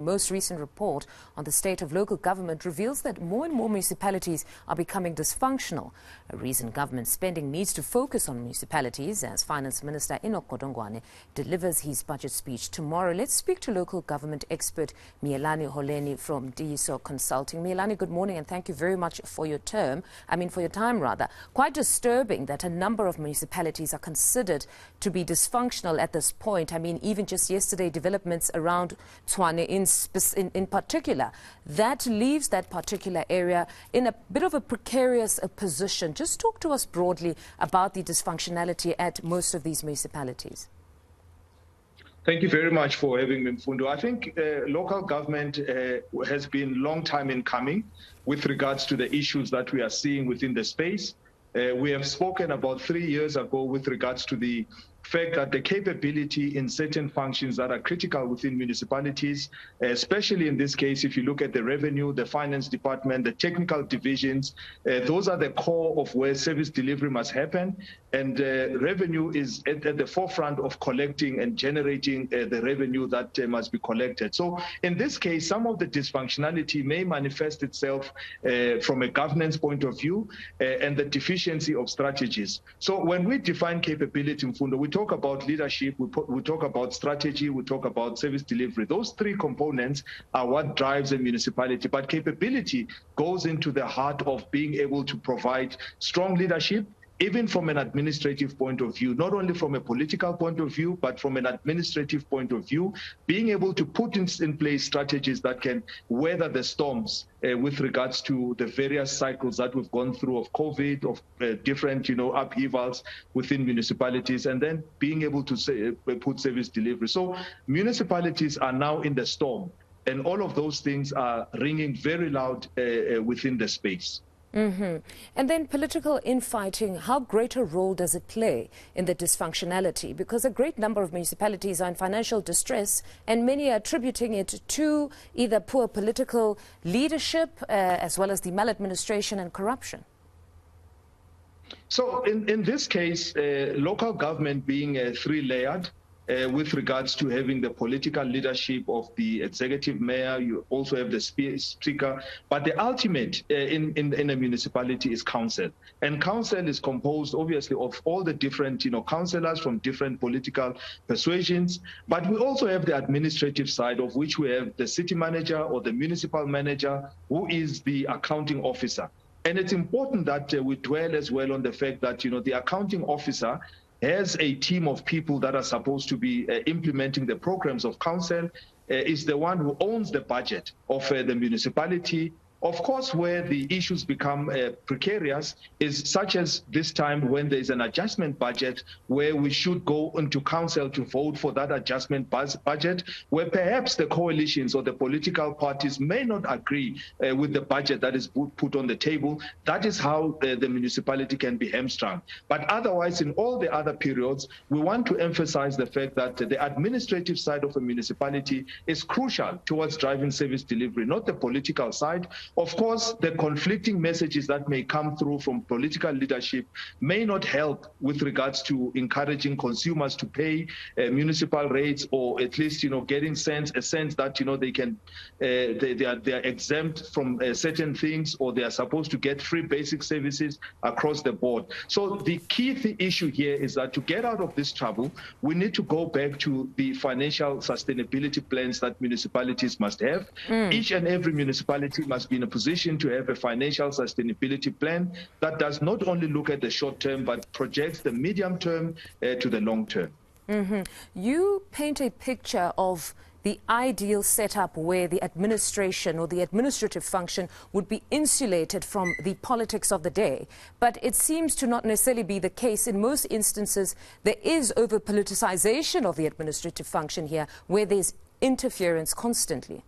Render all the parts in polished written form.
Most recent report on the state of local government reveals that more and more municipalities are becoming dysfunctional. A reason government spending needs to focus on municipalities, as Finance Minister Enoch Godongwana delivers his budget speech tomorrow. Let's speak to local government expert Miyelani Holeni from Ntiyiso Consulting. Miyelani, good morning and thank you very much for your time. Quite disturbing that a number of municipalities are considered to be dysfunctional at this point. Even just yesterday, developments around Tshwane in particular, that leaves that particular area in a bit of a precarious position. Just talk to us broadly about the dysfunctionality at most of these municipalities. Thank you very much for having me, Mfundo. I think local government has been long time in coming with regards to the issues that we are seeing within the space. We have spoken about 3 years ago with regards to the fact that the capability in certain functions that are critical within municipalities, especially in this case, if you look at the revenue, the finance department, the technical divisions, those are the core of where service delivery must happen. And revenue is at the forefront of collecting and generating the revenue that must be collected. So in this case, some of the dysfunctionality may manifest itself from a governance point of view and the deficiency of strategies. So when we define capability, Mfundo, we talk about leadership, we talk about strategy, we talk about service delivery. Those three components are what drives a municipality. But capability goes into the heart of being able to provide strong leadership, even from an administrative point of view, not only from a political point of view, but from an administrative point of view, being able to put in place strategies that can weather the storms with regards to the various cycles that we've gone through of COVID, of different, upheavals within municipalities, and then being able to put service delivery. So municipalities are now in the storm, and all of those things are ringing very loud within the space. And then political infighting, how great a role does it play in the dysfunctionality? Because a great number of municipalities are in financial distress and many are attributing it to either poor political leadership as well as the maladministration and corruption. So in this case, local government being three-layered, with regards to having the political leadership of the executive mayor, you also have the speaker, but the ultimate in a municipality is council. And council is composed obviously of all the different councillors from different political persuasions, but we also have the administrative side, of which we have the city manager or the municipal manager, who is the accounting officer. And it's important that we dwell as well on the fact that the accounting officer has a team of people that are supposed to be implementing the programs of council, is the one who owns the budget of the municipality. Of course, where the issues become precarious is such as this time when there is an adjustment budget where we should go into council to vote for that adjustment budget, where perhaps the coalitions or the political parties may not agree with the budget that is put on the table. That is how the municipality can be hamstrung. But otherwise, in all the other periods, we want to emphasize the fact that the administrative side of a municipality is crucial towards driving service delivery, not the political side. Of course, the conflicting messages that may come through from political leadership may not help with regards to encouraging consumers to pay municipal rates, or at least getting a sense that they can they are exempt from certain things, or they are supposed to get free basic services across the board. So the key issue here is that to get out of this trouble, we need to go back to the financial sustainability plans that municipalities must have. Each and every municipality must be in a position to have a financial sustainability plan that does not only look at the short term, but projects the medium term to the long term. You paint a picture of the ideal setup where the administration or the administrative function would be insulated from the politics of the day. But it seems to not necessarily be the case. In most instances, there is over-politicization of the administrative function here, where there's interference constantly.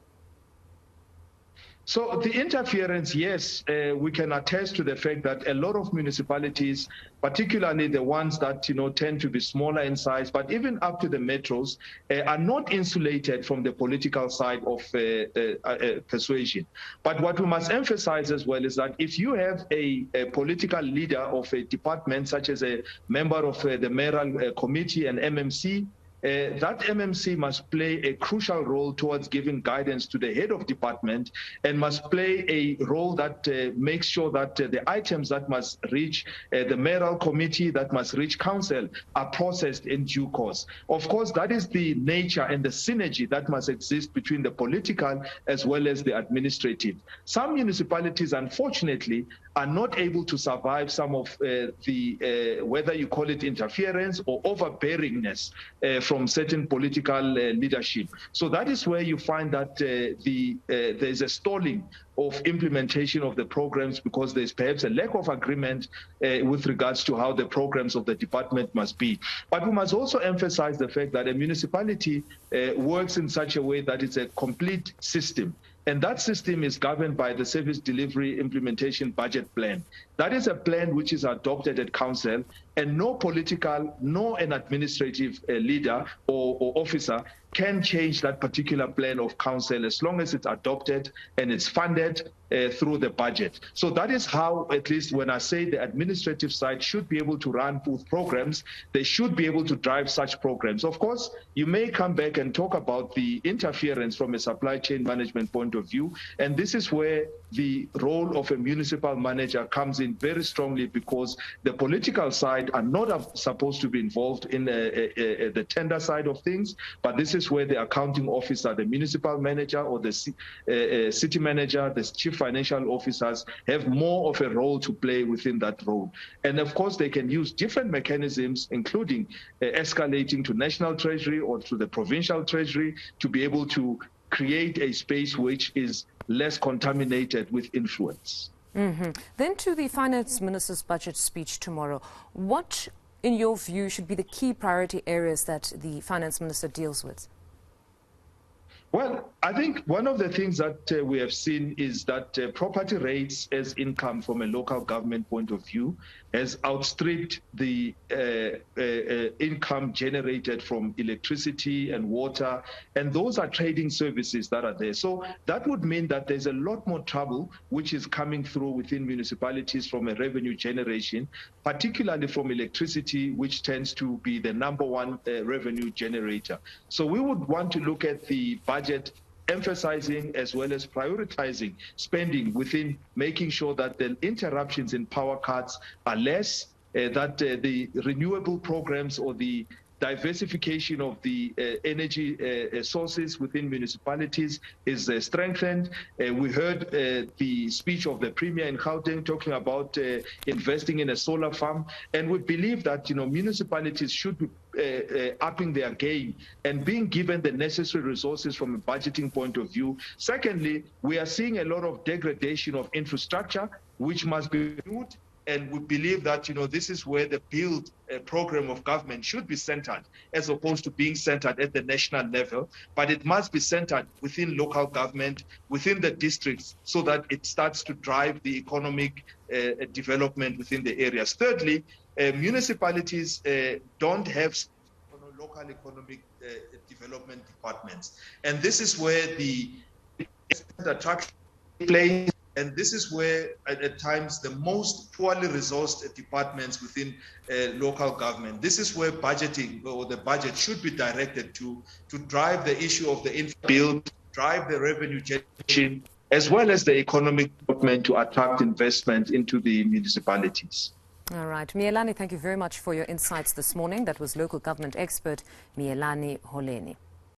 So the interference, yes, we can attest to the fact that a lot of municipalities, particularly the ones that tend to be smaller in size, but even up to the metros, are not insulated from the political side of persuasion. But what we must emphasize as well is that if you have a political leader of a department, such as a member of the mayoral committee and MMC, that MMC must play a crucial role towards giving guidance to the head of department and must play a role that makes sure that the items that must reach the mayoral committee, that must reach council, are processed in due course. Of course, that is the nature and the synergy that must exist between the political as well as the administrative. Some municipalities, unfortunately, are not able to survive some of whether you call it interference or overbearingness from certain political leadership. So that is where you find that there's a stalling of implementation of the programs because there's perhaps a lack of agreement with regards to how the programs of the department must be. But we must also emphasize the fact that a municipality works in such a way that it's a complete system. And that system is governed by the Service Delivery Implementation Budget Plan. That is a plan which is adopted at council, and no political, nor an administrative leader or officer can change that particular plan of council as long as it's adopted and it's funded through the budget. So that is how, at least when I say the administrative side should be able to run both programs, they should be able to drive such programs. Of course, you may come back and talk about the interference from a supply chain management point of view, and this is where the role of a municipal manager comes in very strongly, because the political side are not supposed to be involved in the tender side of things, but this is where the accounting officer, the municipal manager, or the city manager, the chief financial officers have more of a role to play within that role. And of course, they can use different mechanisms, including escalating to national treasury or to the provincial treasury, to be able to create a space which is less contaminated with influence. Then to the Finance Minister's budget speech tomorrow. What, in your view, should be the key priority areas that the Finance Minister deals with? Well, I think one of the things that we have seen is that property rates as income from a local government point of view has outstripped the income generated from electricity and water, and those are trading services that are there. So that would mean that there's a lot more trouble which is coming through within municipalities from a revenue generation, particularly from electricity, which tends to be the #1 revenue generator. So we would want to look at the budget emphasizing as well as prioritizing spending within making sure that the interruptions in power cuts are less, that the renewable programs or the diversification of the energy sources within municipalities is strengthened. We heard the speech of the Premier in Gauteng talking about investing in a solar farm, and we believe that municipalities should be upping their game and being given the necessary resources from a budgeting point of view. Secondly, we are seeing a lot of degradation of infrastructure, which must be renewed. And we believe that, this is where the build program of government should be centered, as opposed to being centered at the national level. But it must be centered within local government, within the districts, so that it starts to drive the economic development within the areas. Thirdly, municipalities don't have local economic development departments. And this is where the attraction plays. And this is where, at times, the most poorly resourced departments within local government. This is where budgeting, or the budget, should be directed to drive the issue of the infra build, drive the revenue generation, as well as the economic development to attract investment into the municipalities. All right. Miyelani, thank you very much for your insights this morning. That was local government expert Miyelani Holeni.